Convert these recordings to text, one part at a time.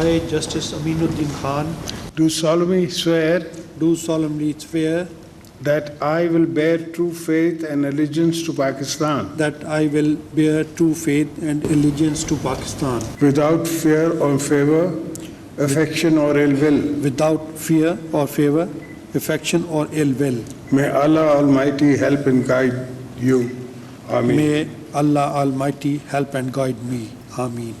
I, Justice Aminuddin Khan, do solemnly swear that I will bear true faith and allegiance to Pakistan that I will bear true faith and allegiance to Pakistan without fear or favor, affection or ill will. without fear or favor, affection or ill will. May Allah Almighty help and guide you. Ameen. May Allah Almighty help and guide me. Ameen.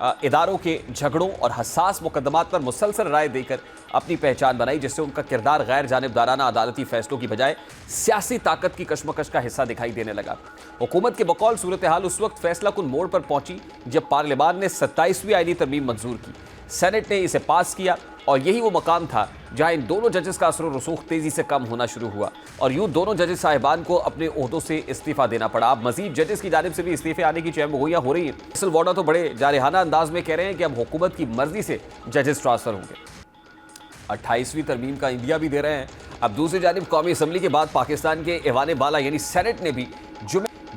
اداروں کے جھگڑوں اور حساس مقدمات پر مسلسل رائے دے کر اپنی پہچان بنائی، جس سے ان کا کردار غیر جانبدارانہ عدالتی فیصلوں کی بجائے سیاسی طاقت کی کشمکش کا حصہ دکھائی دینے لگا۔ حکومت کے بقول صورتحال اس وقت فیصلہ کن موڑ پر پہنچی جب پارلیمان نے 27ویں آئینی ترمیم منظور کی، سینٹ نے اسے پاس کیا، اور یہی وہ مقام تھا جہاں ان دونوں ججز کا اثر و رسوخ تیزی سے کم ہونا شروع ہوا، اور یوں دونوں ججز صاحبان کو اپنے عہدوں سے استعفیٰ دینا پڑا۔ اب مزید ججز کی جانب سے بھی استعفے آنے کی چہمگوئیاں ہو رہی ہیں۔ اصل وارڈا تو بڑے جارحانہ انداز میں کہہ رہے ہیں کہ اب حکومت کی مرضی سے ججز ٹرانسفر ہوں گے۔ 28ویں ترمیم کا عندیہ بھی دے رہے ہیں۔ اب دوسری جانب قومی اسمبلی کے بعد پاکستان کے ایوان بالا یعنی سینٹ نے بھی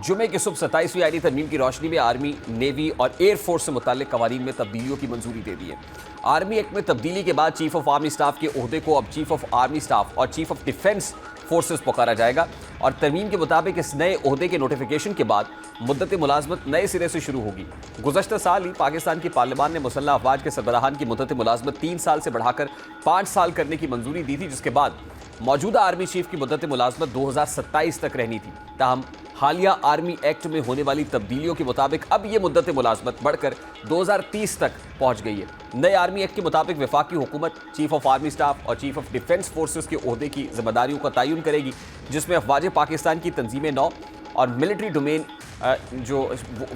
جمعے کی صبح 27ویں آئینی ترمیم کی روشنی میں آرمی، نیوی اور ایئر فورس سے متعلق قوانین میں تبدیلیوں کی منظوری دے دی ہے۔ آرمی ایکٹ میں تبدیلی کے بعد چیف آف آرمی سٹاف کے عہدے کو اب چیف آف آرمی سٹاف اور چیف آف ڈیفنس فورسز پکارا جائے گا، اور ترمیم کے مطابق اس نئے عہدے کے نوٹیفیکیشن کے بعد مدت ملازمت نئے سرے سے شروع ہوگی۔ گزشتہ سال ہی پاکستان کی پارلیمان نے مسلح افواج کے سربراہان کی مدت ملازمت 3 سال سے بڑھا کر 5 سال کرنے کی منظوری دی تھی، جس کے بعد موجودہ آرمی چیف کی مدت ملازمت 2027 تک رہنی تھی۔ تاہم حالیہ آرمی ایکٹ میں ہونے والی تبدیلیوں کے مطابق اب یہ مدت ملازمت بڑھ کر 2030 تک پہنچ گئی ہے۔ نئے آرمی ایکٹ کے مطابق وفاقی حکومت چیف آف آرمی سٹاف اور چیف آف ڈیفنس فورسز کے عہدے کی ذمہ داریوں کا تعین کرے گی، جس میں افواج پاکستان کی تنظیم نو اور ملٹری ڈومین جو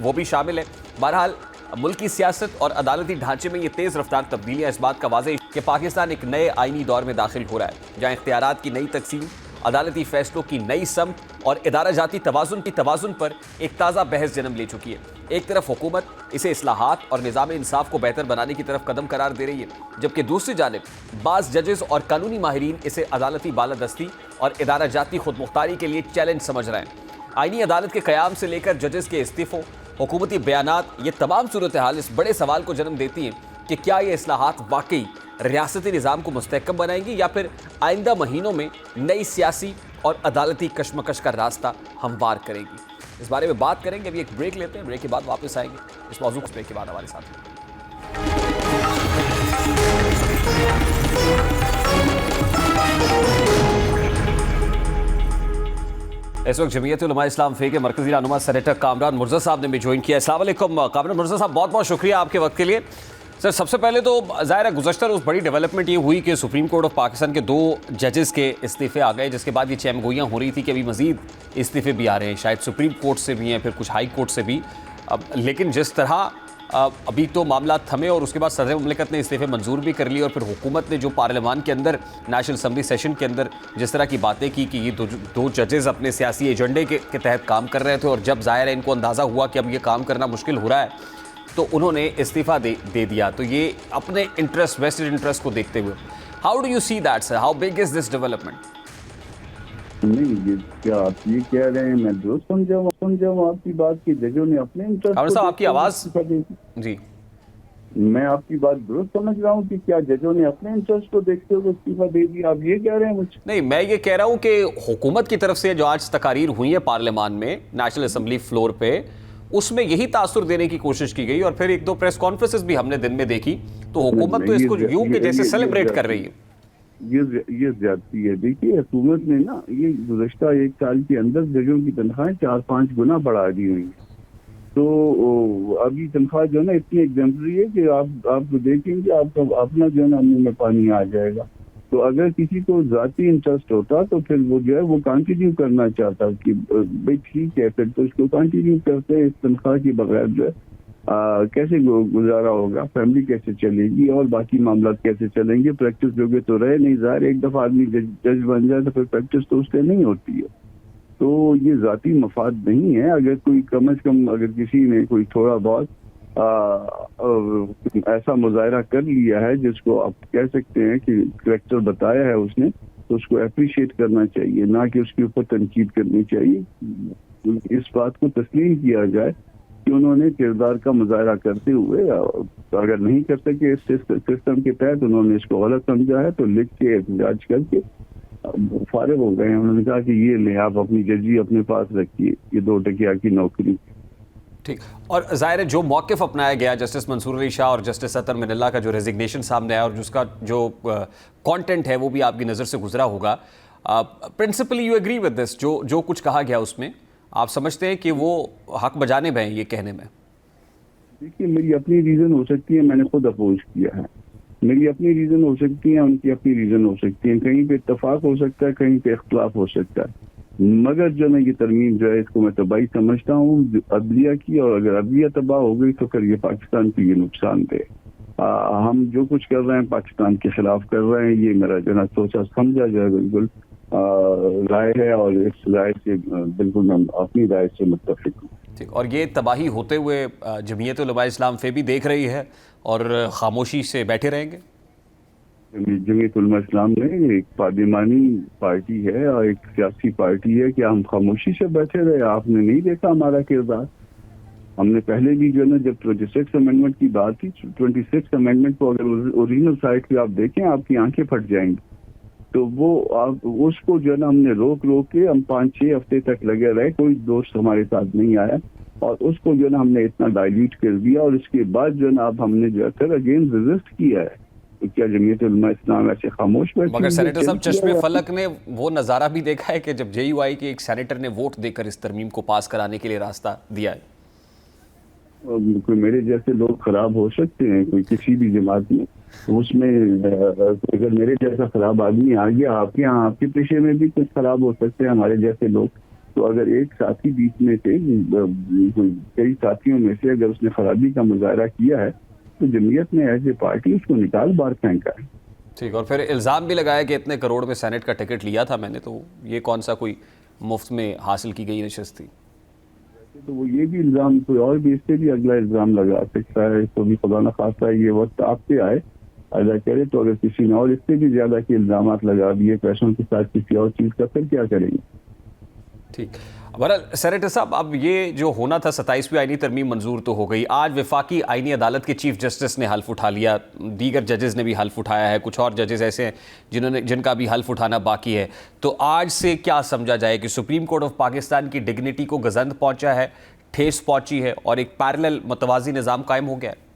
وہ بھی شامل ہے۔ بہرحال ملکی سیاست اور عدالتی ڈھانچے میں یہ تیز رفتار تبدیلیاں اس بات کا واضح ہے کہ پاکستان ایک نئے آئینی دور میں داخل ہو رہا ہے، جہاں اختیارات کی نئی تقسیم، عدالتی فیصلوں کی نئی سمت اور ادارہ جاتی توازن پر ایک تازہ بحث جنم لے چکی ہے۔ ایک طرف حکومت اسے اصلاحات اور نظام انصاف کو بہتر بنانے کی طرف قدم قرار دے رہی ہے، جبکہ دوسری جانب بعض ججز اور قانونی ماہرین اسے عدالتی بالادستی اور ادارہ جاتی خود مختاری کے لیے چیلنج سمجھ رہے ہیں۔ آئینی عدالت کے قیام سے لے کر ججز کے استعفوں، حکومتی بیانات، یہ تمام صورتحال اس بڑے سوال کو جنم دیتی ہیں کہ کیا یہ اصلاحات واقعی ریاستی نظام کو مستحکم بنائیں گی، یا پھر آئندہ مہینوں میں نئی سیاسی اور عدالتی کشمکش کا راستہ ہموار کرے گی۔ اس بارے میں بات کریں گے، ابھی ایک بریک لیتے ہیں، بریک کے بعد واپس آئیں گے اس موضوع کو کے بعد ہمارے ساتھ۔ اس وقت جمعیت علماء اسلام فے کے مرکزی رہنما سینیٹر کامران مرزا صاحب نے بھی جوائن کیا۔ السلام علیکم کامران مرزا صاحب، بہت بہت شکریہ آپ کے وقت کے لیے۔ سر، سب سے پہلے تو ظاہر ہے گزشتہ روز بڑی ڈیولپمنٹ یہ ہوئی کہ سپریم کورٹ آف پاکستان کے 2 ججز کے استعفے آ گئے، جس کے بعد یہ چہمگوئیاں ہو رہی تھی کہ ابھی مزید استعفے بھی آ رہے ہیں، شاید سپریم کورٹ سے بھی ہیں، پھر کچھ ہائی کورٹ سے بھی۔ لیکن جس طرح ابھی تو معاملات تھمے اور اس کے بعد صدر مملکت نے استعفے منظور بھی کر لی، اور پھر حکومت نے جو پارلیمان کے اندر نیشنل اسمبلی سیشن کے اندر جس طرح کی باتیں کی کہ یہ 2 ججز اپنے سیاسی ایجنڈے کے تحت کام کر رہے تھے، اور جب ظاہر ہے ان کو اندازہ ہوا کہ اب یہ کام کرنا مشکل ہو رہا ہے تو انہوں نے استعفیٰ دے دیا، تو یہ اپنے انٹرسٹ، ویسٹڈ انٹرسٹ کو دیکھتے ہوئے how do you see that sir, how big is this development? نہیں، یہ کیا آپ یہ کہہ رہے ہیں، میں درست سمجھا ہوں آپ کی بات کی ججوں نے اپنے انٹرسٹ صاحب آپ کی آواز جی، میں آپ کی بات درست سمجھ رہا ہوں کہ کیا ججوں نے اپنے انٹرسٹ کو دیکھتے ہوئے استعفیٰ دے دیا، آپ یہ کہہ رہے ہیں مجھ؟ نہیں، میں یہ کہہ رہا ہوں کہ حکومت کی طرف سے جو آج تقاریر ہوئی ہے پارلیمان میں نیشنل اسمبلی فلور پہ، اس میں یہی تاثر دینے کی کوشش کی گئی، اور پھر 1-2 پریس کانفرنسز بھی ہم نے دن میں دیکھی، تو حکومت تو اس کو یوں کہ جیسے سیلیبریٹ کر رہی ہے۔ یہ زیادتی ہے۔ دیکھیے حکومت نے نا یہ گزشتہ 1 سال کے اندر ججوں کی تنخواہیں 4-5 گنا بڑھا دی ہوئی ہیں، تو ابھی تنخواہ جو ہے نا اتنی ایگزمپلری ہے کہ آپ کو دیکھیں گے آپ کا اپنا جو ہے نا منہ میں پانی آ جائے گا۔ تو اگر کسی کو ذاتی انٹرسٹ ہوتا تو پھر وہ جو ہے وہ کنٹینیو کرنا چاہتا کہ بھائی ٹھیک ہے، پھر تو اس کو کنٹینیو کرتے، اس تنخواہ کے بغیر جو ہے کیسے گزارا ہوگا، فیملی کیسے چلے گی، اور باقی معاملات کیسے چلیں گے۔ پریکٹس جو کہ تو رہے نہیں، ظاہر ایک دفعہ آدمی جج بن جائے تو پھر پریکٹس تو اس سے نہیں ہوتی ہے۔ تو یہ ذاتی مفاد نہیں ہے۔ اگر کوئی کم از کم اگر کسی نے کوئی تھوڑا بہت ایسا مظاہرہ کر لیا ہے جس کو آپ کہہ سکتے ہیں کہ کریکٹر بتایا ہے اس نے، تو اس کو اپریشیٹ کرنا چاہیے، نہ کہ اس کے اوپر تنقید کرنی چاہیے۔ اس بات کو تسلیم کیا جائے کہ انہوں نے کردار کا مظاہرہ کرتے ہوئے اگر نہیں کر سکے اس سسٹم کے تحت، انہوں نے اس کو غلط سمجھا ہے تو لکھ کے احتجاج کر کے فارغ ہو گئے ہیں۔ انہوں نے کہا کہ یہ لیں آپ اپنی ججی اپنے پاس رکھیے، یہ 2 ٹکیا کی نوکری۔ ٹھیک، اور ظاہر ہے جو موقف اپنایا گیا جسٹس منصور علی شاہ اور جسٹس اطہر من اللہ کا جو ریزگنیشن سامنے آیا اور جس کا جو کانٹینٹ ہے وہ بھی آپ کی نظر سے گزرا ہوگا، principally you agree with this, جو کچھ کہا گیا اس میں آپ سمجھتے ہیں کہ وہ حق بجانب ہیں یہ کہنے میں؟ دیکھیے میری اپنی ریزن ہو سکتی ہے, میں نے خود اپوز کیا ہے, میری اپنی ریزن ہو سکتی ہیں, ان کی اپنی ریزن ہو سکتی ہیں, کہیں پہ اتفاق ہو سکتا ہے, کہیں پہ اختلاف ہو سکتا ہے, مگر جو ہے یہ ترمیم جو ہے اس کو میں تباہی سمجھتا ہوں عدلیہ کی, اور اگر عدلیہ تباہ ہو گئی تو پھر یہ پاکستان کی یہ نقصان دہ. ہم جو کچھ کر رہے ہیں پاکستان کے خلاف کر رہے ہیں, یہ میرا جو ہے سوچا سمجھا جو ہے بالکل رائے ہے, اور اس رائے سے بالکل میں اپنی رائے سے متفق ہوں. ٹھیک, اور یہ تباہی ہوتے ہوئے جمعیت علماء اسلام فے بھی دیکھ رہی ہے اور خاموشی سے بیٹھے رہیں گے؟ جمعیت علماء اسلام نے ایک پارلیمانی پارٹی ہے اور ایک سیاسی پارٹی ہے, کہ ہم خاموشی سے بیٹھے رہے؟ آپ نے نہیں دیکھا ہمارا کردار؟ ہم نے پہلے بھی جو ہے نا جب 26 امینڈمنٹ کی بات تھی, 26 امینڈمنٹ کو اگر اوریجنل سائٹ پہ آپ دیکھیں آپ کی آنکھیں پھٹ جائیں گی. تو وہ اس کو جو ہے نا ہم نے روک کے ہم 5-6 ہفتے تک لگے رہے, کوئی دوست ہمارے ساتھ نہیں آیا, اور اس کو جو ہے نا ہم نے اتنا ڈائلیوٹ کر دیا, اور اس کے بعد جو ہے نا اب ہم نے جو ہے پھر اگین ریزسٹ کیا ہے. تو کیا جمعیت علماء اسلام ایسے خاموش بیٹھی؟ مگر سینیٹر صاحب چشم فلک نے وہ نظارہ بھی دیکھا ہے کہ جب جے یو آئی کے ایک سینیٹر نے ووٹ دے کر اس ترمیم کو پاس کرانے کے لیے راستہ دیا ہے. کوئی میرے جیسے لوگ خراب ہو سکتے ہیں کوئی کسی بھی جماعت میں, اس میں اگر میرے جیسا خراب آدمی آ گیا, آپ کے یہاں آپ کے پیشے میں بھی کچھ خراب ہو سکتے ہیں ہمارے جیسے لوگ. تو اگر ایک ساتھی بیچ میں سے کئی ساتھیوں میں سے اگر اس نے خرابی کا مظاہرہ کیا ہے تو جمعیت نے ایز اے پارٹی اس کو نکال باہر پھینکا ہے. ٹھیک, اور پھر الزام بھی لگایا کہ اتنے کروڑ میں سینٹ کا ٹکٹ لیا تھا میں نے, تو یہ کون سا کوئی مفت میں حاصل کی گئی نشست تھی؟ تو وہ یہ بھی الزام کوئی اور بھی اس سے بھی اگلا الزام لگا سکتا ہے, تو بھی خدا نخواستہ ہے یہ وقت آپ پہ آئے ادا کرے, تو اگر کسی نے اور اس سے بھی زیادہ کے الزامات لگا دیے پیسوں کے ساتھ کسی اور چیز کا, پھر کیا کریں گے؟ ٹھیک, بہرحال سینیٹر صاحب اب یہ جو ہونا تھا 27ویں آئینی ترمیم منظور تو ہو گئی, آج وفاقی آئینی عدالت کے چیف جسٹس نے حلف اٹھا لیا, دیگر ججز نے بھی حلف اٹھایا ہے, کچھ اور ججز ایسے ہیں جن کا بھی حلف اٹھانا باقی ہے. تو آج سے کیا سمجھا جائے کہ سپریم کورٹ آف پاکستان کی ڈگنیٹی کو گزند پہنچا ہے, ٹھیس پہنچی ہے, اور ایک پیرلل متوازی نظام قائم ہو گیا ہے؟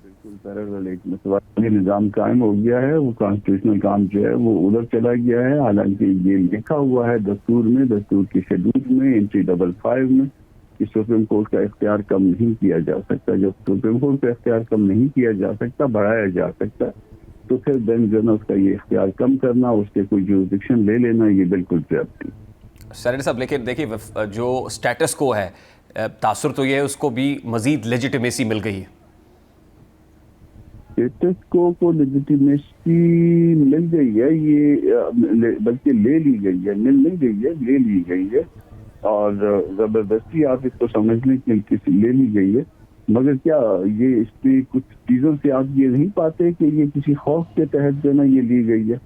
بالکل پیرلل ایک متوازی نظام قائم ہو گیا ہے. وہ کانسٹیٹیوشنل کام جو ہے وہ ادھر چلا گیا ہے, حالانکہ یہ لکھا ہوا ہے دستور میں, دستور کی شیڈول میں انٹری 55 میں کہ سپریم کورٹ کا اختیار کم نہیں کیا جا سکتا. جب سپریم کورٹ کا اختیار کم نہیں کیا جا سکتا, بڑھایا جا سکتا, تو پھر دین جو ہے اس کا یہ اختیار کم کرنا, اس کے کوئی جوریڈکشن لے لینا, یہ بالکل زیادتی. سینیٹر صاحب لیکن دیکھیے جو سٹیٹس کو ہے, تاثر تو یہ ہے اس کو بھی مزید لیجیٹیمیسی مل گئی ہے. اسٹیٹس کو لیجیٹیمیسی مل گئی ہے, یہ بلکہ لے لی گئی ہے, مل نہیں گئی ہے, لے لی گئی ہے, اور زبردستی آپ اس کو سمجھنے کی لے لی گئی ہے. مگر کیا یہ اس پہ کچھ چیزوں سے آپ یہ نہیں پاتے کہ یہ کسی خوف کے تحت جو نا یہ لی گئی ہے؟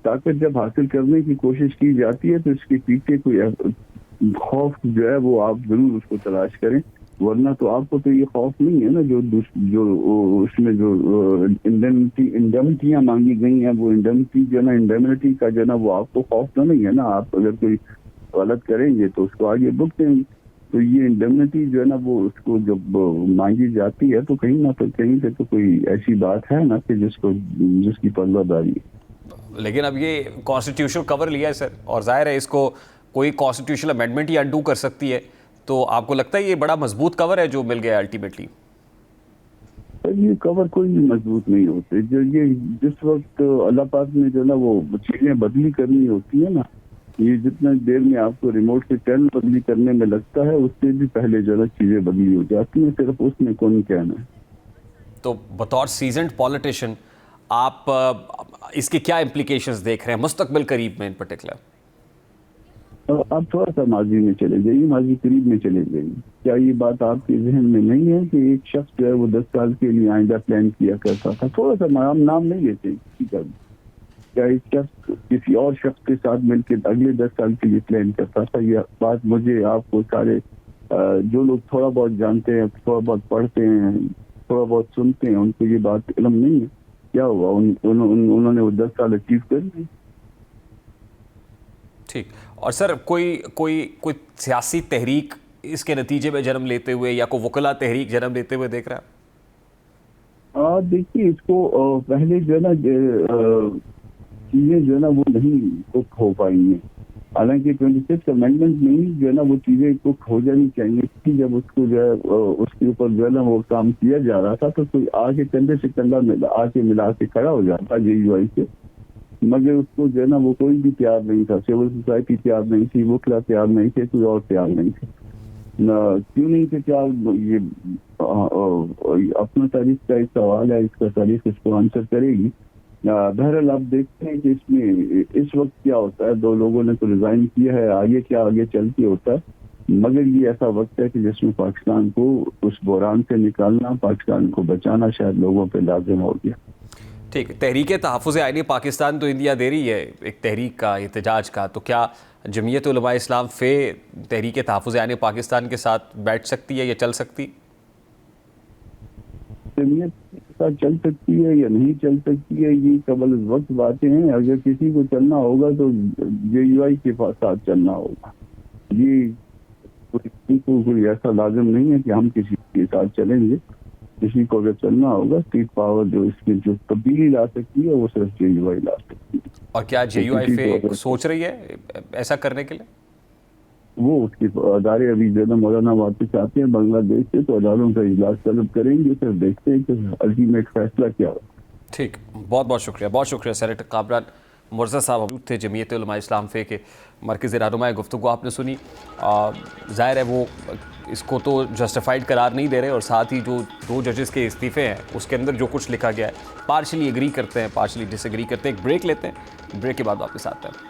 طاقت جب حاصل کرنے کی کوشش کی جاتی ہے تو اس کے پیچھے کوئی خوف جو ہے وہ آپ ضرور اس کو تلاش کریں, ورنہ تو آپ کو تو یہ خوف نہیں ہے نا جو اس میں جو انڈیمنٹیاں مانگی گئی ہیں, وہ انڈیمنٹی جو ہے نا انڈیمنٹی کا جو ہے نا وہ آپ کو خوف تو نہیں ہے نا. آپ اگر کوئی غلط کریں گے تو اس کو آگے بک دیں گے, تو یہ انڈیمنٹی جو ہے نا وہ اس کو جب مانگی جاتی ہے تو کہیں نہ کہیں سے تو کوئی ایسی بات ہے نا کہ جس کی پردہ داری ہے. لیکن اب یہ کانسٹیٹیوشنل کور لیا ہے سر, اور ظاہر ہے اس کو کوئی کانسٹیٹیوشنل امینڈمنٹ ہی انڈو کر سکتی ہے, تو آپ کو لگتا ہے یہ بڑا مضبوط کور ہے جو مل گیا الٹیمیٹلی؟ یہ کور کوئی مضبوط نہیں ہوتے. جو یہ جس وقت اللہ پاک نے جو نا وہ چیزیں بدلی کرنی ہوتی ہیں نا, یہ جتنا دیر میں آپ کو ریموٹ سے ٹرن بدلی کرنے میں لگتا ہے اس سے بھی پہلے جو نا چیزیں بدلی ہو جاتی ہیں, صرف اس میں کون کہنا ہے. تو بطور سیزنڈ پولیٹیشین آپ اس کے کیا امپلیکیشنز دیکھ رہے ہیں مستقبل قریب میں ان پرٹیکولر؟ آپ تھوڑا سا ماضی میں چلے جائیے, ماضی قریب میں چلے جائیے. کیا یہ بات آپ کے ذہن میں نہیں ہے کہ ایک شخص جو ہے وہ 10 سال کے لیے آئندہ پلان کیا کرتا تھا؟ تھوڑا سا نام نہیں لیتے کسی کا بھی. کیا ایک شخص کسی اور شخص کے ساتھ مل کے اگلے 10 سال کے لیے پلان کرتا تھا؟ یہ بات مجھے آپ کو سارے جو لوگ تھوڑا بہت جانتے ہیں, تھوڑا بہت پڑھتے ہیں, تھوڑا بہت سنتے ہیں, ان کو یہ بات علم نہیں ہے. کیا ہوا انہوں نے وہ 10 سال اچیو کر لی. ٹھیک, اور سر کوئی سیاسی تحریک اس کے نتیجے میں جنم لیتے ہوئے یا کوئی وکلا تحریک جنم لیتے ہوئے دیکھ رہا ہے؟ دیکھیے اس کو پہلے جو ہے نا چیزیں جو ہے نا وہ نہیں ہو پائی ہیں. حالانکہ 26 امینڈمنٹ میں ہی جو ہے نا وہ چیزیں کو ہو جانی چاہیے تھی. جب اس کو جو ہے اس کے اوپر جو ہے نا وہ کام کیا جا رہا تھا تو کوئی آگے کندھے سے کندھا آ کے ملا کے کھڑا ہو جاتا JUI سے, مگر اس کو جو ہے نا وہ کوئی بھی تیار نہیں تھا. سول سوسائٹی تیار نہیں تھی, وکلا تیار نہیں تھے, کوئی اور تیار نہیں تھے. کیوں نہیں تھے تیار؟ یہ اپنا تاریخ کا ایک سوال ہے, اس کا تاریخ اس کو آنسر کرے گی. بہرحال آپ دیکھتے ہیں کہ اس میں اس وقت کیا ہوتا ہے. 2 لوگوں نے تو ریزائن کیا ہے, آگے کیا آگے چل کے ہوتا ہے. مگر یہ ایسا وقت ہے کہ جس میں پاکستان کو اس بحران سے نکالنا, پاکستان کو بچانا شاید لوگوں پہ لازم ہو گیا. ٹھیک ہے, تحریک تحفظ آئینی پاکستان تو انڈیا دے رہی ہے ایک تحریک کا, احتجاج کا, تو کیا جمعیت علماء اسلام فے تحریک تحفظ آئینی پاکستان کے ساتھ بیٹھ سکتی ہے یا چل سکتی؟ جمعیت کے ساتھ چل سکتی ہے یا نہیں چل سکتی ہے, یہ قبل از وقت باتیں ہیں. اگر کسی کو چلنا ہوگا تو JUI کے ساتھ چلنا ہوگا. یہ کوئی ایسا لازم نہیں ہے کہ ہم کسی کے ساتھ چلیں گے. کسی کو اگر چلنا ہوگا, اسٹیٹ پاور جو اس کی جو تبدیلی لا سکتی ہے وہ صرف JUI لا سکتی ہے. اور کیا JUI فے سوچ رہی ہے ایسا کرنے کے لیے؟ وہ اس کے ادارے ابھی زیادہ مولانا واپس آتے ہیں بنگلہ دیش سے تو اداروں کا اجلاس طلب کریں گے, پھر دیکھتے ہیں کہ الٹیمیٹ فیصلہ کیا ہو. ٹھیک, بہت بہت شکریہ, بہت شکریہ. سینیٹر کامران مرزا صاحب موجود تھے, جمعیت علماء اسلام فے کے مرکزی رہنما. گفتگو آپ نے سنی, ظاہر ہے وہ اس کو تو جسٹیفائڈ قرار نہیں دے رہے, اور ساتھ ہی جو 2 ججز کے استعفے ہیں اس کے اندر جو کچھ لکھا گیا ہے پارشلی ایگری کرتے ہیں, پارشلی ڈس ایگری کرتے ہیں. ایک بریک لیتے ہیں, بریک کے بعد واپس آتے ہیں.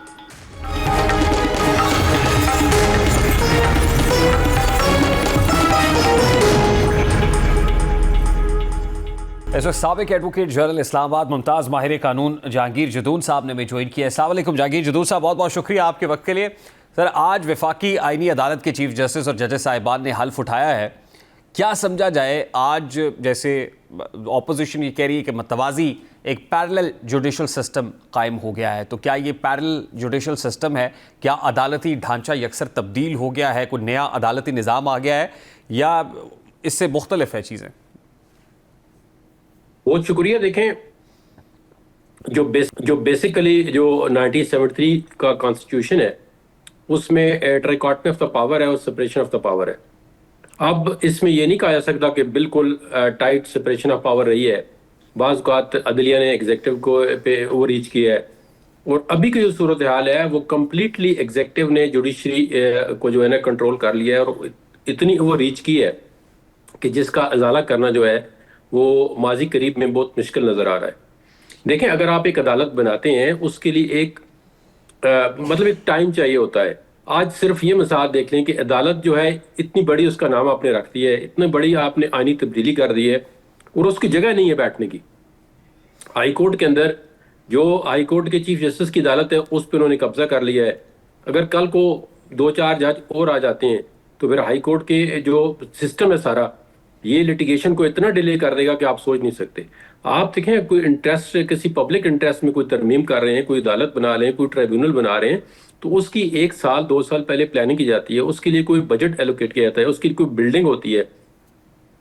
اس وقت سابق ایڈوکیٹ جنرل اسلام آباد ممتاز ماہر قانون جہانگیر جدون صاحب نے ہمیں جوائن کیا ہے. السلام علیکم جہانگیر جدون صاحب, بہت بہت شکریہ آپ کے وقت کے لیے. سر, آج وفاقی آئینی عدالت کے چیف جسٹس اور ججز صاحبان نے حلف اٹھایا ہے. کیا سمجھا جائے آج؟ جیسے اپوزیشن یہ کہہ رہی ہے کہ متوازی ایک پیرلل جوڈیشل سسٹم قائم ہو گیا ہے, تو کیا یہ پیرلل جوڈیشل سسٹم ہے؟ کیا عدالتی ڈھانچہ یکسر تبدیل ہو گیا ہے, کوئی نیا عدالتی نظام آ گیا ہے, یا اس سے مختلف ہے چیزیں؟ بہت شکریہ. دیکھیں, جو بیسیکلی جو 1973 کا کانسٹیٹیوشن ہے اس میں ٹرائکاٹمی آف دا پاور ہے اور سپریشن آف دا پاور ہے. اب اس میں یہ نہیں کہا جا سکتا کہ بالکل ٹائٹ سپریشن آف پاور رہی ہے. بعض اوقات عدلیہ نے ایگزیکٹو کو پہ اوور ریچ کیا ہے, اور ابھی کی جو صورتحال ہے وہ کمپلیٹلی ایگزیکٹو نے جوڈیشری کو جو ہے نا کنٹرول کر لیا ہے, اور اتنی اوور ریچ کی ہے کہ جس کا ازالہ کرنا جو ہے وہ ماضی قریب میں بہت مشکل نظر آ رہا ہے. دیکھیں, اگر آپ ایک عدالت بناتے ہیں اس کے لیے ایک مطلب ایک ٹائم چاہیے ہوتا ہے. آج صرف یہ مثال دیکھ لیں کہ عدالت جو ہے اتنی بڑی اس کا نام آپ نے رکھ دیا ہے, اتنی بڑی آپ نے آئینی تبدیلی کر دی ہے, اور اس کی جگہ نہیں ہے بیٹھنے کی. ہائی کورٹ کے اندر جو ہائی کورٹ کے چیف جسٹس کی عدالت ہے اس پہ انہوں نے قبضہ کر لیا ہے. اگر کل کو 2-4 جج اور آ جاتے ہیں تو پھر ہائی کورٹ کے جو سسٹم ہے سارا یہ لٹیگیشن کو اتنا ڈیلے کر دے گا کہ آپ سوچ نہیں سکتے. آپ دیکھیں, کوئی انٹرسٹ, کسی پبلک انٹرسٹ میں کوئی ترمیم کر رہے ہیں, کوئی عدالت بنا رہے ہیں, کوئی ٹریبیونل بنا رہے ہیں, تو اس کی 1 سال 2 سال پہلے پلاننگ کی جاتی ہے. اس کے لیے کوئی بجٹ ایلوکیٹ کیا جاتا ہے, اس کی کوئی بلڈنگ ہوتی ہے,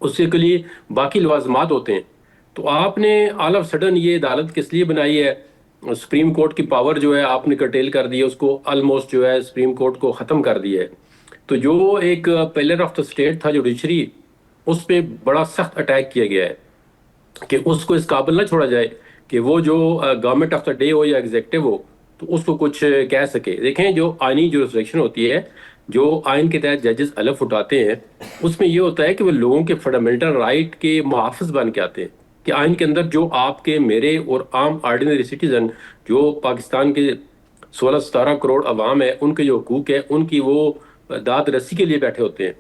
اس کے لیے باقی لوازمات ہوتے ہیں. تو آپ نے آل آف سڈن یہ عدالت کس لیے بنائی ہے؟ سپریم کورٹ کی پاور جو ہے آپ نے کرٹیل کر دی ہے, اس کو آلموسٹ جو ہے سپریم کورٹ کو ختم کر دیا ہے. تو جو ایک پلر آف دا اسٹیٹ تھا جوڈیشری, اس پہ بڑا سخت اٹیک کیا گیا ہے کہ اس کو اس قابل نہ چھوڑا جائے کہ وہ جو گورنمنٹ آف دا ڈے ہو یا ایگزیکٹو ہو تو اس کو کچھ کہہ سکے. دیکھیں, جو آئینی جورسڈکشن ہوتی ہے, جو آئین کے تحت ججز حلف اٹھاتے ہیں, اس میں یہ ہوتا ہے کہ وہ لوگوں کے فنڈامنٹل رائٹ کے محافظ بن کے آتے ہیں کہ آئین کے اندر جو آپ کے, میرے اور عام آرڈینری سٹیزن جو پاکستان کے 16-17 کروڑ عوام ہے, ان کے جو حقوق ہے ان کی وہ داد رسی کے لیے بیٹھے ہوتے ہیں.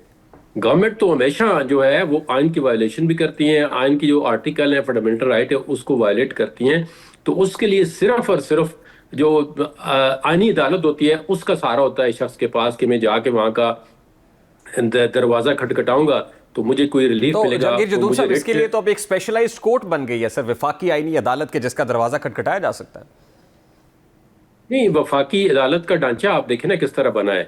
گورنمنٹ تو ہمیشہ جو ہے وہ آئین کی وائلیشن بھی کرتی ہیں, آئین کی جو آرٹیکل ہے فنڈامنٹل رائٹ ہے اس کو وائلیٹ کرتی ہیں. تو اس کے لیے صرف اور صرف جو آئینی عدالت ہوتی ہے اس کا سہارا ہوتا ہے شخص کے پاس کہ میں جا کے وہاں کا دروازہ کھٹکھٹاؤں گا تو مجھے کوئی ریلیف ملے گا. جہانگیر جدون صاحب, اس کے لیے تو اب ایک اسپیشلائزڈ کورٹ بن گئی ہے سر, وفاقی آئینی عدالت کے, جس کا دروازہ کھٹکھٹایا جا سکتا ہے. نہیں, وفاقی عدالت کا ڈھانچہ آپ دیکھیں نا کس طرح بنا ہے.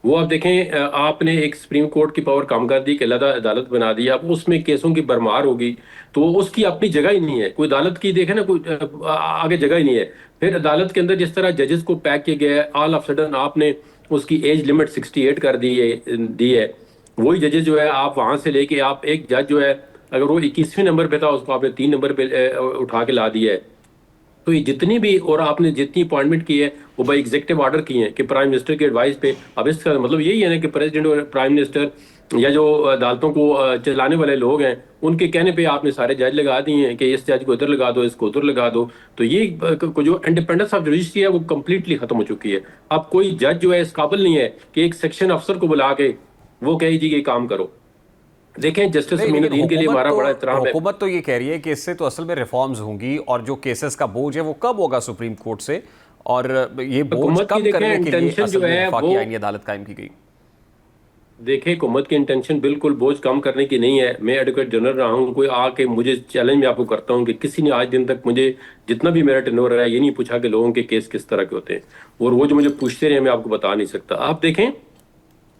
وہ آپ دیکھیں آپ نے ایک سپریم کورٹ کی پاور کم کر دی کہ علیحدہ عدالت بنا دی، اب اس میں کیسوں کی برمار ہوگی تو اس کی اپنی جگہ ہی نہیں ہے، کوئی عدالت کی دیکھیں نا کوئی آگے جگہ ہی نہیں ہے. پھر عدالت کے اندر جس طرح ججز کو پیک کیا گیا ہے، آل آف سڈن آپ نے اس کی ایج لمٹ 68 کر دی ہے. وہی ججز جو ہے آپ وہاں سے لے کے آپ ایک جج جو ہے اگر وہ 21ویں نمبر پہ تھا اس کو آپ نے 3 نمبر پہ اٹھا کے لا دیا ہے. تو یہ جتنی بھی اور آپ نے جتنی اپوائنٹمنٹ کی ہے وہ بائی ایگزیکٹو آرڈر کی ہیں کہ پرائم منسٹر کے ایڈوائس پہ. اب اس کا مطلب یہی ہے نا کہ پریزیڈنٹ اور پرائم منسٹر یا جو عدالتوں کو چلانے والے لوگ ہیں ان کے کہنے پہ آپ نے سارے جج لگا دیے ہیں کہ اس جج کو ادھر لگا دو، اس کو ادھر لگا دو. تو یہ جو انڈیپینڈنس آف جوڈیشری ہے وہ کمپلیٹلی ختم ہو چکی ہے. اب کوئی جج جو ہے اس قابل نہیں ہے کہ ایک سیکشن افسر کو بلا کے وہ کہے جی یہ کام کرو. دیکھیں جسٹس امین الدین کے لیے ہمارا بڑا احترام ہے. حکومت تو یہ کہہ رہی ہے کہ اس سے تو اصل میں ریفارمز ہوں گی اور جو کیسز کا بوجھ ہے وہ کب ہوگا سپریم کورٹ سے، اور یہ بوجھ کم کرنے کے لیے اصل میں وفاقی آئینی عدالت قائم کی گئی. دیکھیں حکومت کی انٹینشن بالکل بوجھ کم کرنے کی نہیں ہے. میں ایڈوکیٹ جنرل رہا ہوں، کوئی آ کے مجھے چیلنج میں آپ کو کرتا ہوں کہ کسی نے آج دن تک مجھے جتنا بھی میرا ٹرن اوور رہا ہے یہ نہیں پوچھا کہ لوگوں کے کیس کس طرح کے ہوتے ہیں، اور وہ جو مجھے پوچھتے رہے میں آپ کو بتا نہیں سکتا. آپ دیکھیں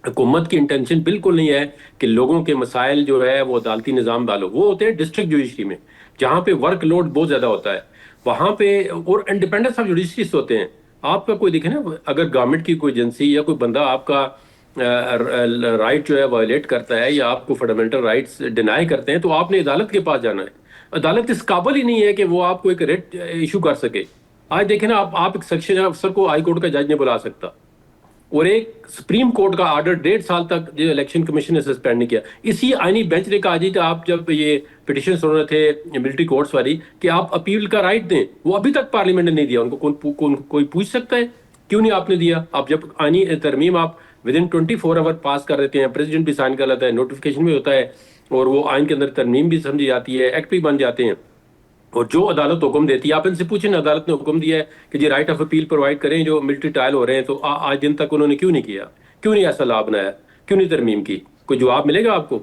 حکومت کی انٹینشن بالکل نہیں ہے کہ لوگوں کے مسائل جو ہے وہ عدالتی نظام ڈالو. وہ ہوتے ہیں ڈسٹرکٹ جوڈیشری میں جہاں پہ ورک لوڈ بہت زیادہ ہوتا ہے وہاں پہ، اور انڈیپینڈنس آف جوڈیشریز ہوتے ہیں. آپ کا کوئی دیکھیں نا اگر گورنمنٹ کی کوئی ایجنسی یا کوئی بندہ آپ کا رائٹ جو ہے وائلیٹ کرتا ہے یا آپ کو فنڈامنٹل رائٹس ڈینائی کرتے ہیں تو آپ نے عدالت کے پاس جانا ہے. عدالت اس قابل ہی نہیں ہے کہ وہ آپ کو ایک ریٹ ایشو کر سکے. آج دیکھیں نا آپ ایک سیکشن افسر کو ہائی کورٹ کا جج نہیں بلا سکتا، اور ایک سپریم کورٹ کا آرڈر 1.5 سال تک جو الیکشن کمیشن نے سسپینڈ نہیں کیا. اسی آئینی بینچ نے کہا جی کہ آپ جب یہ پٹیشن سن رہے تھے ملٹری کورٹس والی کہ آپ اپیل کا رائٹ دیں، وہ ابھی تک پارلیمنٹ نے نہیں دیا. ان کو کوئی پوچھ سکتا ہے کیوں نہیں آپ نے دیا؟ آپ جب آئینی ترمیم آپ ودن 24 آور پاس کر دیتے ہیں، پریزیڈنٹ بھی سائن کر لیتا ہے، نوٹیفیکیشن بھی ہوتا ہے، اور وہ آئین کے اندر ترمیم بھی سمجھی جاتی ہے، ایکٹ بھی بن جاتے ہیں، اور جو عدالت حکم دیتی ہے آپ ان سے پوچھیں عدالت نے حکم دیا ہے کہ جی رائٹ آف اپیل پرووائڈ کریں جو ملٹری ٹرائل ہو رہے ہیں، تو آج دن تک انہوں نے کیوں نہیں کیا؟ کیوں نہیں ایسا لا بنایا؟ کیوں نہیں ترمیم کی؟ کوئی جواب ملے گا آپ کو؟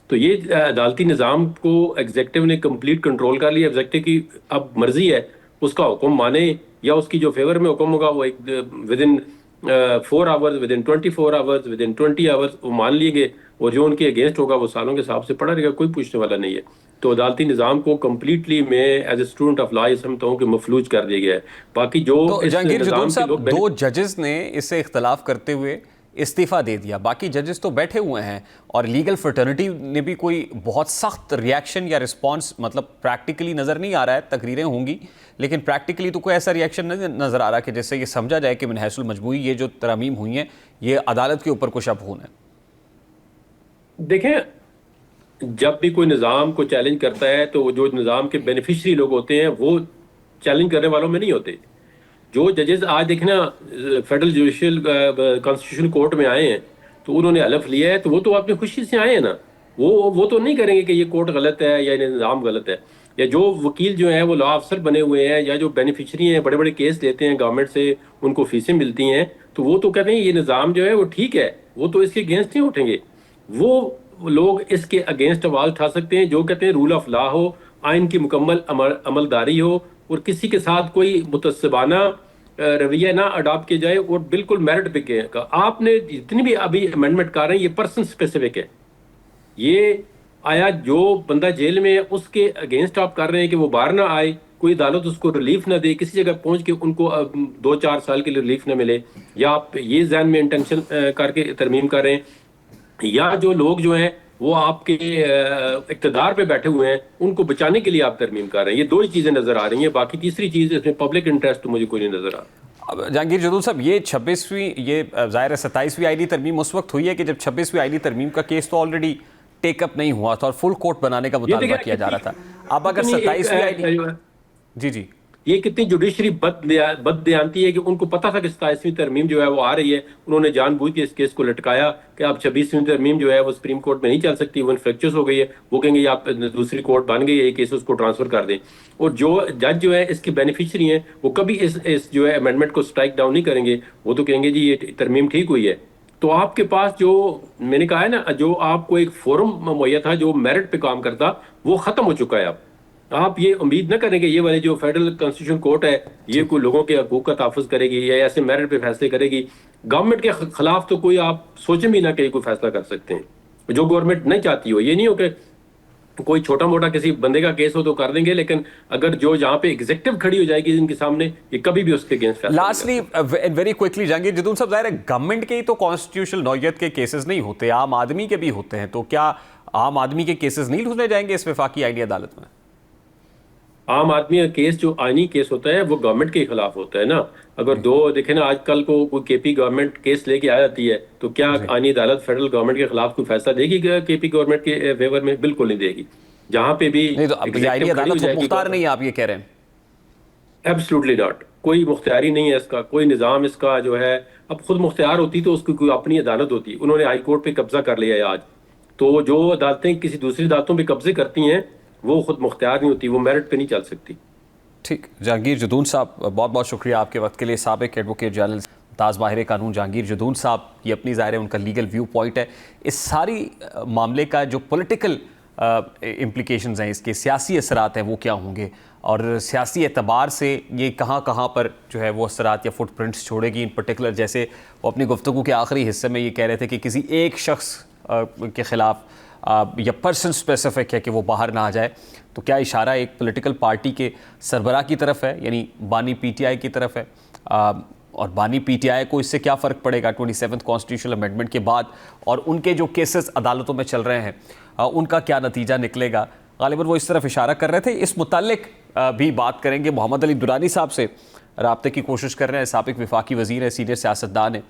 تو یہ عدالتی نظام کو ایگزیکٹو نے کمپلیٹ کنٹرول کر لیا. ایگزیکٹو کی اب مرضی ہے اس کا حکم مانے یا اس کی جو فیور میں حکم ہوگا وہ ایک ودن 4 آورز، ودن 24 آورز، ودن 20 آورز وہ مان لیے گئے، اور جو ان کے اگینسٹ ہوگا وہ سالوں کے حساب سے پڑا رہے گا، کوئی پوچھنے والا نہیں ہے. تو عدالتی نظام کو کمپلیٹلی میں as a student of law یہ سمجھتا ہوں کہ مفلوج کر دیا گیا ہے. باقی جو جہانگیر جدون صاحب 2 ججز نے اس سے اختلاف کرتے ہوئے استعفیٰ دے دیا، باقی ججز تو بیٹھے ہوئے ہیں، اور لیگل فرٹرنیٹی نے بھی کوئی بہت سخت ریاکشن یا رسپانس مطلب پریکٹیکلی نظر نہیں آ رہا ہے. تقریریں ہوں گی لیکن پریکٹیکلی تو کوئی ایسا ریاکشن نہیں نظر آ رہا کہ جس سے یہ سمجھا جائے کہ من حیث المجموعی یہ جو ترامیم ہوئی ہیں یہ عدالت کے اوپر کچھ ابہون ہے. دیکھیں جب بھی کوئی نظام کو چیلنج کرتا ہے تو جو نظام کے بینیفیشری لوگ ہوتے ہیں وہ چیلنج کرنے والوں میں نہیں ہوتے. جو ججز آج دیکھیں نا فیڈرل جوڈیشل کانسٹیٹیوشن کورٹ میں آئے ہیں تو انہوں نے حلف لیا ہے تو وہ تو اپنی خوشی سے آئے ہیں نا، وہ تو نہیں کریں گے کہ یہ کورٹ غلط ہے یا نظام غلط ہے. یا جو وکیل جو ہیں وہ لا افسر بنے ہوئے ہیں یا جو بینیفیشری ہیں بڑے بڑے کیس لیتے ہیں گورنمنٹ سے، ان کو فیسیں ملتی ہیں، تو وہ تو کہتے ہیں یہ نظام جو ہے وہ ٹھیک ہے، وہ تو اس کے اگینسٹ نہیں اٹھیں گے. وہ لوگ اس کے اگینسٹ آواز اٹھا سکتے ہیں جو کہتے ہیں رول آف لا ہو، آئین کی مکمل عملداری ہو، اور کسی کے ساتھ کوئی متعصبانہ رویہ نہ اڈاپٹ کیا جائے، اور بالکل میرٹ پہ کیا. آپ نے جتنی بھی ابھی امینڈمنٹ کر رہے ہیں یہ پرسن اسپیسیفک ہے. یہ آیا جو بندہ جیل میں ہے اس کے اگینسٹ آپ کر رہے ہیں کہ وہ باہر نہ آئے، کوئی عدالت اس کو ریلیف نہ دے، کسی جگہ پہنچ کے ان کو 2-4 سال کے لیے ریلیف نہ ملے، یا آپ یہ ذہن میں انٹینشن کر کے ترمیم کر رہے ہیں، یا جو لوگ جو ہیں وہ آپ کے اقتدار پہ بیٹھے ہوئے ہیں ان کو بچانے کے لیے آپ ترمیم کر رہے ہیں. یہ 2 ہی چیزیں نظر آ رہی ہیں. باقی تیسری چیز اس میں پبلک انٹرسٹ تو مجھے کوئی نہیں نظر آ رہا. اب جہانگیر جدون صاحب یہ 26ویں یہ ظاہر ہے 27ویں آئینی ترمیم اس وقت ہوئی ہے کہ جب 26ویں آئینی ترمیم کا کیس تو آلریڈی ٹیک اپ نہیں ہوا تھا اور فل کورٹ بنانے کا مطالبہ کیا جا رہا تھا. اب اگر 27ویں آئینی جی یہ کتنی جوڈیشری بد دیانتی ہے کہ ان کو پتا تھا کہ 27ویں ترمیم جو ہے وہ آ رہی ہے، انہوں نے جان بوجھ کے اس کیس کو لٹکایا کہ اب 26ویں ترمیم جو ہے وہ سپریم کورٹ میں نہیں چل سکتی، وہ انفریکچرز ہو گئی ہے، وہ کہیں گے آپ دوسری کورٹ بن گئی ہے، یہ کیس اس کو ٹرانسفر کر دیں. اور جو جج جو ہے اس کی بینیفیشری ہیں وہ کبھی اس جو ہے امینڈمنٹ کو اسٹرائک ڈاؤن نہیں کریں گے، وہ تو کہیں گے جی یہ ترمیم ٹھیک ہوئی ہے. تو آپ کے پاس جو میں نے کہا ہے نا جو آپ کو ایک فورم مہیا تھا جو میرٹ پہ کام کرتا وہ ختم ہو چکا ہے. اب آپ یہ امید نہ کریں کہ یہ والی جو فیڈرل کانسٹیٹیوشن کورٹ ہے یہ کوئی لوگوں کے حقوق کا تحفظ کرے گی یا ایسے میرٹ پہ فیصلے کرے گی. گورنمنٹ کے خلاف تو کوئی آپ سوچیں بھی نہ کہ کوئی فیصلہ کر سکتے ہیں. جو گورنمنٹ نہیں چاہتی ہو, یہ نہیں ہو کہ کوئی چھوٹا موٹا کسی بندے کا کیس ہو تو کر دیں گے, لیکن اگر جو جہاں پہ ایگزیکٹو کھڑی ہو جائے گی ان کے سامنے, یہ کبھی بھی اس کے اگینسٹ فیصلہ. Lastly very quickly Jahangir Jadoon صاحب, ظاہر ہے گورنمنٹ کے ہی تو کانسٹیٹیوشنل نوعیت کے کیسز نہیں ہوتے, عام آدمی کے بھی ہوتے ہیں, تو کیا عام آدمی کے کیسز نہیں ڈھونڈے جائیں گے اس وفاقی آئینی عدالت میں؟ عام آدمی کا کیس جو آئینی کیس ہوتا ہے وہ گورنمنٹ کے خلاف ہوتا ہے نا. اگر دو دیکھیں نا, آج کل کو کوئی کے پی گورنمنٹ کیس لے کے آ جاتی ہے تو کیا آئینی عدالت فیڈرل گورنمنٹ کے خلاف کوئی فیصلہ دے گی کے پی گورنمنٹ کے فیور میں؟ بالکل نہیں دے گی. جہاں پہ بھی نہیں, تو اب آئینی عدالت خود مختار نہیں ہے, آپ یہ کہہ رہے ہیں؟ Absolutely not. کوئی مختاری نہیں ہے اس کا, کوئی نظام اس کا جو ہے. اب خود مختار ہوتی تو اس کی کوئی اپنی عدالت ہوتی. انہوں نے ہائی کورٹ پہ قبضہ کر لیا ہے آج, تو جو عدالتیں کسی دوسری عدالتوں پہ قبضے کرتی ہیں وہ خود مختار نہیں ہوتی, وہ میرٹ پہ نہیں چل سکتی. ٹھیک, جہانگیر جدون صاحب بہت بہت شکریہ آپ کے وقت کے لیے. سابق ایڈوکیٹ جنرل ممتاز ماہر قانون جہانگیر جدون صاحب, یہ اپنی ظاہر ہے ان کا لیگل ویو پوائنٹ ہے. اس ساری معاملے کا جو پولیٹیکل امپلیکیشنز ہیں, اس کے سیاسی اثرات ہیں وہ کیا ہوں گے, اور سیاسی اعتبار سے یہ کہاں کہاں پر جو ہے وہ اثرات یا فٹ پرنٹس چھوڑے گی. ان پرٹیکولر جیسے وہ اپنی گفتگو کے آخری حصے میں یہ کہہ رہے تھے کہ کسی ایک شخص کے خلاف یا پرسن اسپیسیفک ہے کہ وہ باہر نہ آ جائے, تو کیا اشارہ ایک پولیٹیکل پارٹی کے سربراہ کی طرف ہے, یعنی بانی پی ٹی آئی کی طرف ہے, اور بانی پی ٹی آئی کو اس سے کیا فرق پڑے گا 27th کانسٹیٹیوشنل امینڈمنٹ کے بعد, اور ان کے جو کیسز عدالتوں میں چل رہے ہیں ان کا کیا نتیجہ نکلے گا. غالباً وہ اس طرف اشارہ کر رہے تھے. اس متعلق بھی بات کریں گے. محمد علی درانی صاحب سے رابطے کی کوشش کر رہے ہیں, سابق وفاقی وزیر ہیں, سینئر سیاستدان ہیں,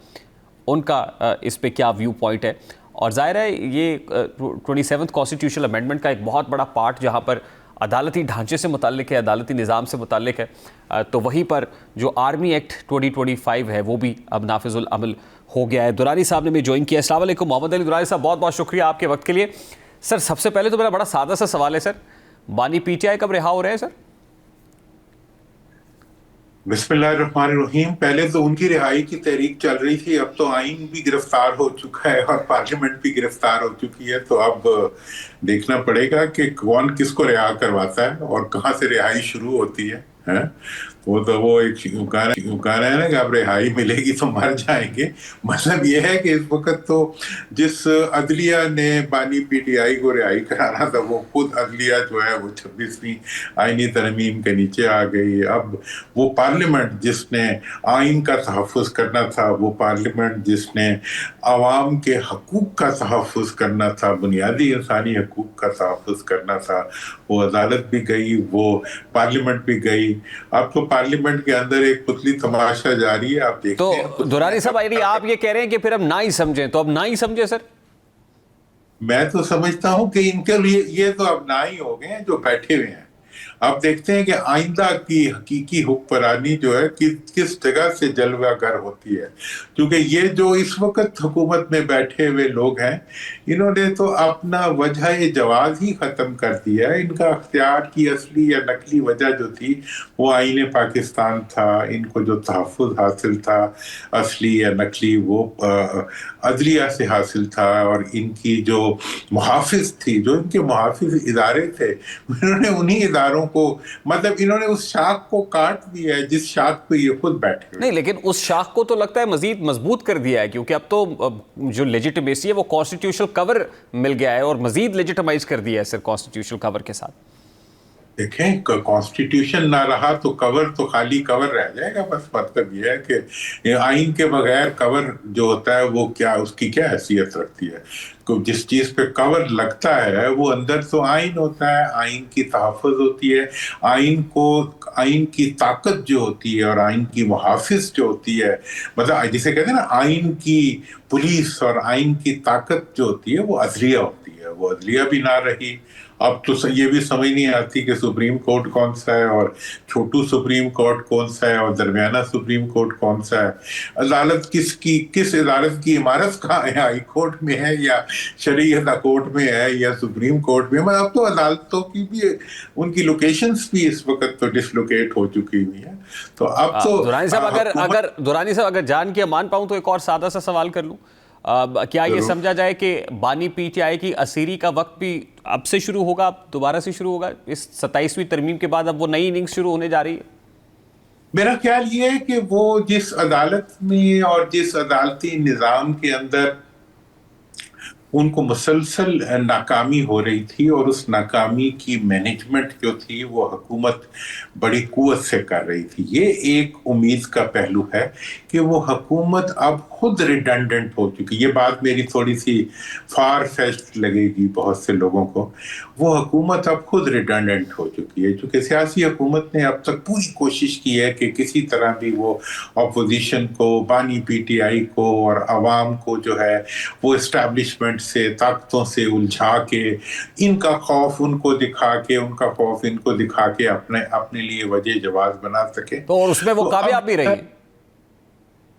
ان کا اس پہ کیا ویو پوائنٹ ہے. اور ظاہر ہے یہ 27th کانسٹیٹیوشنل امینڈمنٹ کا ایک بہت بڑا پارٹ جہاں پر عدالتی ڈھانچے سے متعلق ہے, عدالتی نظام سے متعلق ہے, تو وہیں پر جو آرمی ایکٹ 2025 ہے وہ بھی اب نافذ العمل ہو گیا ہے. درانی صاحب نے بھی جوائن کیا. السلام علیکم محمد علی درانی صاحب, بہت بہت شکریہ آپ کے وقت کے لیے. سر سب سے پہلے تو میرا بڑا سادہ سا سوال ہے, سر بانی پی ٹی آئی کب رہا ہو رہے ہیں سر؟ بسم اللہ الرحمن الرحیم. پہلے تو ان کی رہائی کی تحریک چل رہی تھی, اب تو آئین بھی گرفتار ہو چکا ہے اور پارلیمنٹ بھی گرفتار ہو چکی ہے, تو اب دیکھنا پڑے گا کہ کون کس کو رہا کرواتا ہے اور کہاں سے رہائی شروع ہوتی ہے. وہ تو وہ ایک گانا ہے نا کہ اب رہائی ملے گی تو مر جائیں گے. مطلب یہ ہے کہ اس وقت تو جس عدلیہ نے بانی پی ٹی آئی کو رہائی کرانا تھا وہ خود عدلیہ جو ہے وہ 26ویں آئینی ترمیم کے نیچے آ گئی. اب وہ پارلیمنٹ جس نے آئین کا تحفظ کرنا تھا, وہ پارلیمنٹ جس نے عوام کے حقوق کا تحفظ کرنا تھا, بنیادی انسانی حقوق کا تحفظ کرنا تھا, وہ عدالت بھی گئی, وہ پارلیمنٹ بھی گئی. اب تو پارلیمنٹ کے اندر ایک پتلی تماشا جاری ہے. آپ دیکھتے ہیں تو درانی صاحب آپ یہ کہہ رہے ہیں کہ پھر اب نہ ہی سمجھیں, تو اب نہ ہی سمجھیں سر؟ میں تو سمجھتا ہوں کہ ان کے لیے یہ تو اب نہ ہی ہو گئے ہیں جو بیٹھے ہوئے ہیں. اب دیکھتے ہیں کہ آئندہ کی حقیقی حکمرانی جو ہے کس جگہ سے جلوہ گر ہوتی ہے, کیونکہ یہ جو اس وقت حکومت میں بیٹھے ہوئے لوگ ہیں انہوں نے تو اپنا وجہ جواز ہی ختم کر دیا ہے. ان کا اختیار کی اصلی یا نقلی وجہ جو تھی وہ آئین پاکستان تھا. ان کو جو تحفظ حاصل تھا اصلی یا نقلی وہ عدلیہ سے حاصل تھا, اور ان کی جو محافظ تھی, جو ان کے محافظ ادارے تھے, انہوں نے انہی اداروں کو مطلب انہوں نے اس شاخ کو کاٹ دیا ہے جس شاخ پہ یہ خود بیٹھے نہیں, لیکن اس شاخ کو تو لگتا ہے مزید مضبوط کر دیا ہے, کیونکہ اب تو جو لیجیٹمیسی ہے وہ کانسٹیٹیوشنل کور مل گیا ہے اور مزید لیجیٹمائز کر دیا ہے سر کانسٹیٹیوشنل کور کے ساتھ. دیکھیں کانسٹیٹیوشن نہ رہا تو کور تو خالی کور رہ جائے گا. بس مطلب یہ ہے کہ آئین کے بغیر کور جو ہوتا ہے وہ کیا, اس کی کیا حیثیت رکھتی ہے. جس چیز پہ کور لگتا ہے وہ اندر تو آئین ہوتا ہے, آئین کی تحفظ ہوتی ہے, آئین کی طاقت جو ہوتی ہے اور آئین کی محافظ جو ہوتی ہے, مطلب جسے کہتے ہیں نا آئین کی پولیس اور آئین کی طاقت جو ہوتی ہے وہ عدلیہ ہوتی ہے. وہ عدلیہ بھی نہ رہی. اب تو یہ بھی سمجھ نہیں آتی کہ سپریم کورٹ کون سا ہے اور چھوٹو سپریم کورٹ کون سا ہے اور درمیانہ سپریم کورٹ کون سا ہے. عدالت کس عدالت کی عمارت کہاں ہے, ہائی کورٹ میں ہے یا شرعیت کورٹ میں ہے یا سپریم کورٹ میں. اب تو عدالتوں کی بھی ان کی لوکیشنز بھی اس وقت تو ڈسلوکیٹ ہو چکی ہوئی ہیں. تو اب تو درانی صاحب اگر جان کے مان پاؤں تو ایک اور سادہ سا سوال کر لوں. کیا یہ سمجھا جائے کہ بانی پی ٹی آئی کی اسیری کا وقت بھی اب سے شروع ہوگا, اب دوبارہ سے شروع ہوگا اس 27ویں ترمیم کے بعد, اب وہ نئی اننگز شروع ہونے جا رہی ہے؟ میرا خیال یہ ہے کہ وہ جس عدالت میں اور جس عدالتی نظام کے اندر ان کو مسلسل ناکامی ہو رہی تھی, اور اس ناکامی کی مینجمنٹ جو تھی وہ حکومت بڑی قوت سے کر رہی تھی, یہ ایک امید کا پہلو ہے کہ وہ حکومت اب خود ریڈنڈنٹ ہو چکی. یہ بات میری تھوڑی سی فار فیچڈ لگے گی بہت سے لوگوں کو, وہ حکومت اب خود ریڈنڈنٹ ہو چکی ہے, چونکہ سیاسی حکومت نے اب تک پوری کوشش کی ہے کہ کسی طرح بھی وہ اپوزیشن کو, بانی پی ٹی آئی کو اور عوام کو جو ہے وہ اسٹیبلشمنٹ سے, طاقتوں سے الجھا کے, ان کا خوف ان کو دکھا کے, ان کا خوف ان کو دکھا کے اپنے لیے وجہ جواز بنا سکے. تو اور اس میں وہ کامیاب بھی رہی ہے.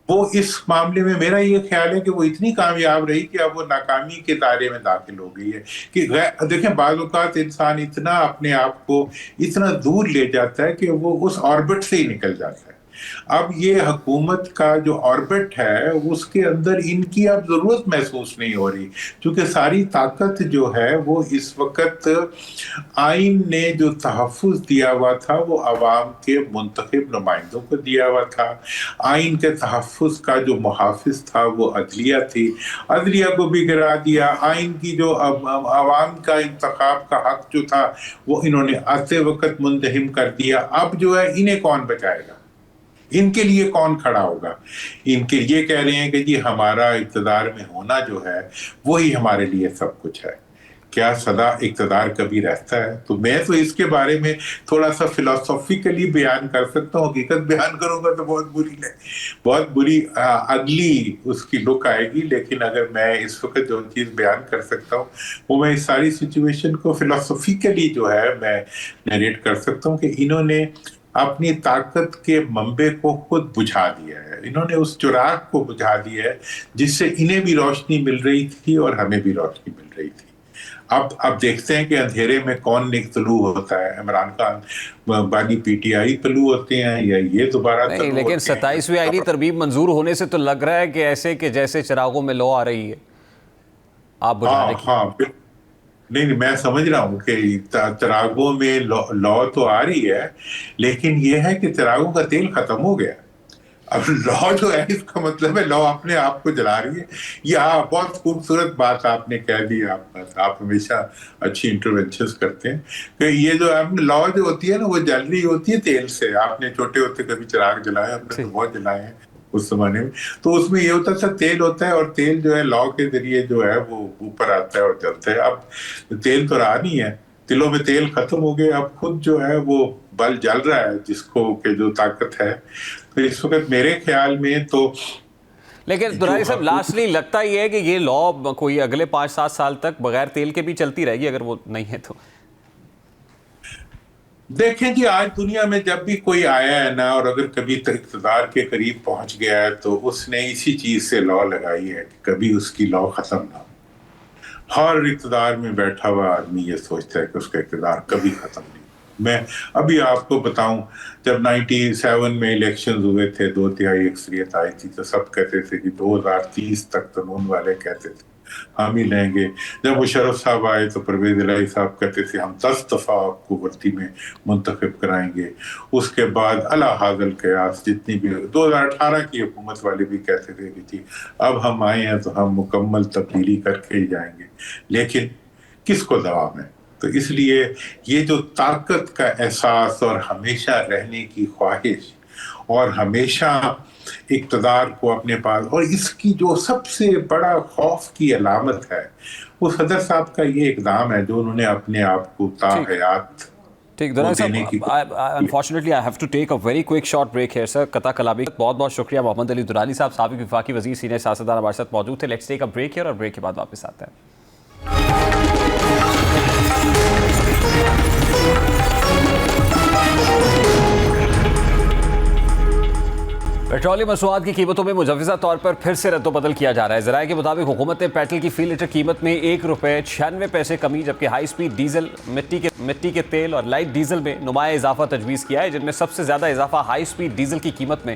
وہ اس معاملے میں میرا یہ خیال ہے کہ وہ اتنی کامیاب رہی کہ اب وہ ناکامی کے دائرے میں داخل ہو گئی ہے. کہ دیکھیں بعض اوقات انسان اتنا اپنے آپ کو اتنا دور لے جاتا ہے کہ وہ اس آربٹ سے ہی نکل جاتا ہے. اب یہ حکومت کا جو آربٹ ہے اس کے اندر ان کی اب ضرورت محسوس نہیں ہو رہی, کیونکہ ساری طاقت جو ہے وہ اس وقت آئین نے جو تحفظ دیا ہوا تھا وہ عوام کے منتخب نمائندوں کو دیا ہوا تھا. آئین کے تحفظ کا جو محافظ تھا وہ عدلیہ تھی, عدلیہ کو بھی گرا دیا. آئین کی جو عوام کا انتخاب کا حق جو تھا وہ انہوں نے آتے وقت منتہم کر دیا. اب جو ہے انہیں کون بچائے گا, ان کے لیے کون کھڑا ہوگا؟ ان کے یہ کہہ رہے ہیں کہ جی ہمارا اقتدار میں ہونا جو ہے وہی ہمارے لیے سب کچھ ہے. کیا سدا اقتدار کبھی رہتا ہے؟ تو میں تو اس کے بارے میں تھوڑا سا فلسفیکلی بیان کر سکتا ہوں, حقیقت بیان کروں گا تو بہت بری اگلی اس کی لک آئے گی. لیکن اگر میں اس وقت جو چیز بیان کر سکتا ہوں وہ میں اس ساری سچویشن کو فلسفیکلی جو ہے میں نیریٹ کر سکتا ہوں کہ انہوں نے اپنی طاقت کے منبع کو خود بجھا دیا ہے. انہوں نے اس چراغ کو بجھا دیا ہے جس سے انہیں بھی روشنی مل رہی تھی اور ہمیں بھی روشنی مل رہی تھی. اب دیکھتے ہیں کہ اندھیرے میں کون طلوع ہوتا ہے, عمران خان بانی پی ٹی آئی طلوع ہوتے ہیں یا یہ دوبارہ طلوع ہوتے ہیں. لیکن 27ویں آئینی ترمیم منظور ہونے سے تو لگ رہا ہے کہ ایسے کہ جیسے چراغوں میں لو آ رہی ہے آپ بجھانے کی. ہاں نہیں میں سمجھ رہا ہوں کہ چراغوں میں لو تو آ رہی ہے, لیکن یہ ہے کہ چراغوں کا تیل ختم ہو گیا. اب لو جو ہے اس کا مطلب ہے لو اپنے آپ کو جلا رہی ہے. یہ بہت خوبصورت بات آپ نے کہہ دی. آپ ہمیشہ اچھی انٹروینشنز کرتے ہیں کہ یہ جو لو جو ہوتی ہے نا وہ جل رہی ہوتی ہے تیل سے. آپ نے چھوٹے ہوتے کبھی چراغ جلائے؟ ہم نے تو بہت جلائے ہیں اس زمانے میں. تو اس میں یہ ہوتا تھا تیل ہوتا ہے اور تیل جو ہے لو کے ذریعے جو ہے وہ اوپر آتا ہے اور جلتا ہے. اب تیل تو رہا نہیں ہے, دلوں میں تیل ختم ہو گئے, اب خود جو ہے وہ بل جل رہا ہے جس کو کہ جو طاقت ہے. تو اس وقت میرے خیال میں تو لیکن درانی صاحب لاسٹلی لگتا یہ ہے کہ یہ لا کوئی اگلے 5-7 سال تک بغیر تیل کے بھی چلتی رہے گی اگر وہ نہیں ہے تو. دیکھیں جی آج دنیا میں جب بھی کوئی آیا ہے نا اور اگر کبھی اقتدار کے قریب پہنچ گیا ہے تو اس نے اسی چیز سے لا لگائی ہے کہ کبھی اس کی لا ختم نہ ہو. ہر اقتدار میں بیٹھا ہوا آدمی یہ سوچتا ہے کہ اس کا اقتدار کبھی ختم نہیں. میں ابھی آپ کو بتاؤں جب 97 میں الیکشنز ہوئے تھے 2/3 اکثریت آئی تھی تو سب کہتے تھے کہ 2030 تک قانون والے کہتے تھے ہم ہی لیں گے. جب مشرف صاحب آئے تو پرویز الہی صاحب کہتے تھے ہم 10 دفعہ آپ کو ورتی میں منتخب کرائیں گے. اس کے بعد اللہ حاضل قیاس جتنی بھی 2018 کی حکومت والے بھی کہتے تھے کہ جی اب ہم آئے ہیں تو ہم مکمل تبدیلی کر کے ہی جائیں گے. لیکن کس کو دوام ہے؟ تو اس لیے یہ جو طاقت کا احساس اور ہمیشہ رہنے کی خواہش اور ہمیشہ اقتدار کو اپنے پاس, اور اس کی جو سب سے بڑا خوف کی علامت ہے وہ صدر صاحب کا یہ اقدام ہے جو انہوں نے اپنے آپ کو تا حیات ٹھیک. دورانی صاحب unfortunately I have to take a very quick short break ہے سر. قطع کلابی بہت بہت شکریہ. محمد علی درانی صاحب سابق وفاقی وزیر سینئر سیاستدان ہمارے ساتھ موجود تھے. Let's take a break here اور بریک کے بعد واپس آتے ہیں. پیٹرولیم مصنوعات کی قیمتوں میں مجوزہ طور پر پھر سے رد و بدل کیا جا رہا ہے. ذرائع کے مطابق حکومت نے پیٹرول کی فی لیٹر قیمت میں ₹1.96 کمی, جبکہ ہائی سپیڈ ڈیزل, مٹی کے تیل اور لائٹ ڈیزل میں نمایاں اضافہ تجویز کیا ہے, جن میں سب سے زیادہ اضافہ ہائی سپیڈ ڈیزل کی قیمت میں